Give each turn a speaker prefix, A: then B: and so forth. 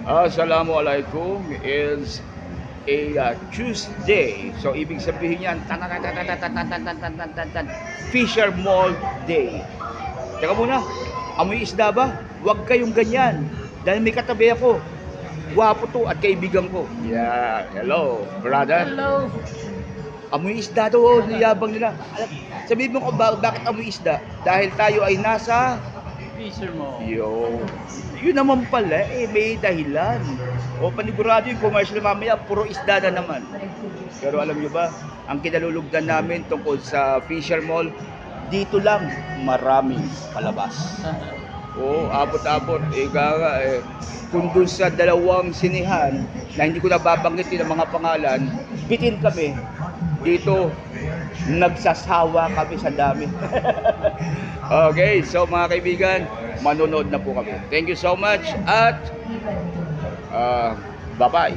A: Assalamualaikum is a Tuesday. So ibig sabihin yan, Fisher Mall Day. Teka muna, amoy isda ba? Huwag kayong ganyan. Dahil may katabi ako. Gwapo to at kaibigan ko. Yeah, hello, brother.
B: Hello.
A: Amoy isda to, niyabang nila. Sabihin mo kung bakit amoy isda? Dahil tayo ay nasa
B: Fisher Mall.
A: Yun naman pala, may dahilan. O panigurado yung commercial mamaya, puro isda na naman. Pero alam nyo ba, ang kinalulugdan namin tungkol sa Fisher Mall, dito lang maraming palabas. Abot-abot. Kung dun sa dalawang sinihan, na hindi ko nababanggitin ang mga pangalan, bitin kami. Dito, nagsasawa kami sa dami. Okay, so mga kaibigan, manonood na po kami. Thank you so much at bye-bye.